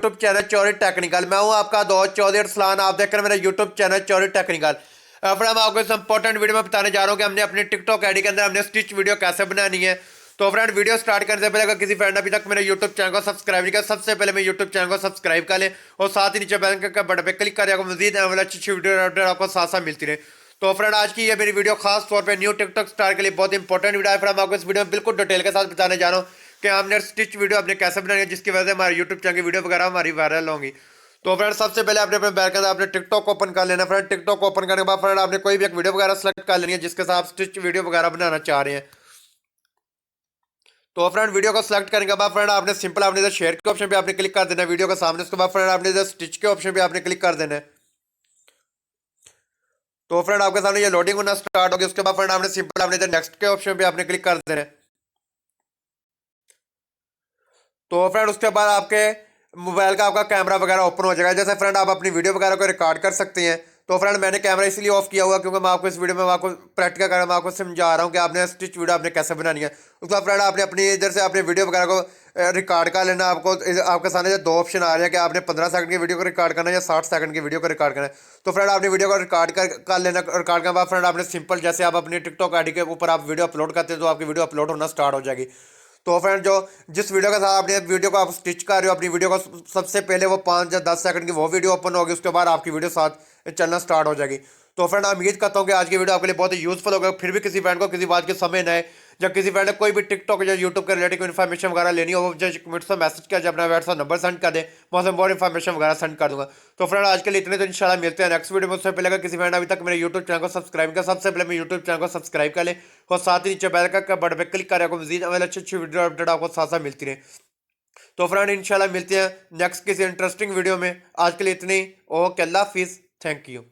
YouTube channel Chauri technical. मैं हूं आपका दोस्त चौधरी अरसलान। आप देख रहे हैं मेरा यूट्यूब चैनल चौरी टेक्निकल। फिर मैं आपको इस इंपॉर्टेंट वीडियो में बताने जा रहा हूं कि हमने अपनी टिकटॉक आईडी के अंदर हमने स्टिच वीडियो कैसे बनानी है। तो फ्रेंड, वीडियो स्टार्ट करने से पहले अगर किसी फ्रेंड अभी तक मेरे यूट्यूब चैनल को सब्सक्राइब नहीं किया, सबसे पहले मेरे यूट्यूब चैनल को सब्सक्राइब कर ले और साथ ही नीचे बेल के बटन पे क्लिक कर मजीद अच्छी वीडियो अपडेट आपको साथ साथ मिलती रहे। तो फ्रेंड, आज की ये मेरी वीडियो खास तौर पे न्यू टिकटॉक स्टार के लिए बहुत इंपॉर्टेंट वीडियो है। फ्रेंड, मैं आपको इस वीडियो में बिल्कुल डिटेल के साथ बताने जा रहा हूँ कि हमने स्टिच वीडियो अपने कैसे बनानी है, जिसकी वजह से हमारे यूट्यूब चैनल की वीडियो वगैरह हमारी वायरल होंगी। तो फ्रेंड, सबसे पहले आपने अपने बैक के अंदर आपने टिकटॉक ओपन कर लेना। फ्रेंड, टिकटॉक ओपन करने के बाद फ्रेंड आपने कोई भी एक वीडियो वगैरह सेलेक्ट कर लेनी है जिसके साथ आप स्टिच वीडियो वगैरह बनाना चाह रहे हैं। तो फ्रेंड, वीडियो को सिलेक्ट करने के बाद फ्रेंड आपने सिंपल आपने इधर शेयर के ऑप्शन पे आपने क्लिक कर देना है वीडियो के सामने। उसके बाद फ्रेंड आपने इधर स्टिच के ऑप्शन पे आपने क्लिक कर देना है। तो फ्रेंड आपके सामने ये लोडिंग होना स्टार्ट होगी। उसके बाद फ्रेंड आपने सिंपल आपने इधर नेक्स्ट के ऑप्शन पे आपने क्लिक कर देना है। तो फ्रेंड उसके बाद आपके मोबाइल का आपका कैमरा वगैरह ओपन हो जाएगा। जैसे फ्रेंड आप अपनी वीडियो वगैरह को रिकॉर्ड कर सकते हैं। तो फ्रेंड मैंने कैमरा इसलिए ऑफ किया हुआ क्योंकि मैं आपको इस वीडियो में मैं आपको प्रैक्टिकल कर मैं आपको समझा रहा हूँ कि आपने स्टिच वीडियो आपने कैसे बनानी है। उसके बाद फ्रेंड आपने अपनी इधर से अपने वीडियो वगैरह को रिकॉर्ड कर लेना। आपको आपके सामने जो दो ऑप्शन आ रहे हैं कि आपने 15 सेकंड की वीडियो को रिकॉर्ड करना है या 60 सेकंड की वीडियो को रिकॉर्ड करना है। तो फ्रेंड आपने वीडियो को रिकॉर्ड कर लेना। रिकॉर्ड करने के बाद फ्रेंड आपने सिंपल जैसे आप अपनी टिकटॉक आईडी के ऊपर आप वीडियो अपलोड करते हैं तो आपकी वीडियो अपलोड होना स्टार्ट हो जाएगी। तो फ्रेंड जो जिस वीडियो के साथ आपने वीडियो को आप स्टिच कर रहे हो अपनी वीडियो को सबसे पहले वो 5 या 10 सेकंड की वो वीडियो ओपन होगी। उसके बाद आपकी वीडियो साथ चलना स्टार्ट हो जाएगी। तो फ्रेंड मैं उम्मीद करता हूँ कि आज की वीडियो आपके लिए बहुत ही यूजफुल होगा। फिर भी किसी फ्रेंड को किसी बात के समय न आए, जब किसी फ्रेंड ने कोई भी टिकटॉक या यूट्यूब के रिलेटेड इन्फॉर्मेशन वगैरह लेनी हो, वो जस्ट कमेंट से मैसेज किया जाए, अपना व्हाट्सएप नंबर सेंड कर दे, मैं उसे मोर इन्फॉर्मेशन वगैरह सेंड कर दूंगा। तो फ्रेंड आज के लिए इतने, तो इंशाल्लाह मिलते हैं नेक्स्ट वीडियो में। उससे पहले अगर किसी फ्रेंड अभी तक मेरे यूट्यूब चैनल को सब्सक्राइब किया, सबसे पहले मेरे यूट्यूब चैनल को सब्सक्राइब कर ले और साथ ही नीचे बेल का बटन पे क्लिक करें, मजीद अच्छी अच्छी वीडियो अपडेट आपको साथ साथ मिलती रहे। तो फ्रेंड इंशाल्लाह मिलते हैं नेक्स्ट किसी इंटरेस्टिंग वीडियो में। आज के लिए इतने ही। ओके, अल्लाह हाफिज़, थैंक यू।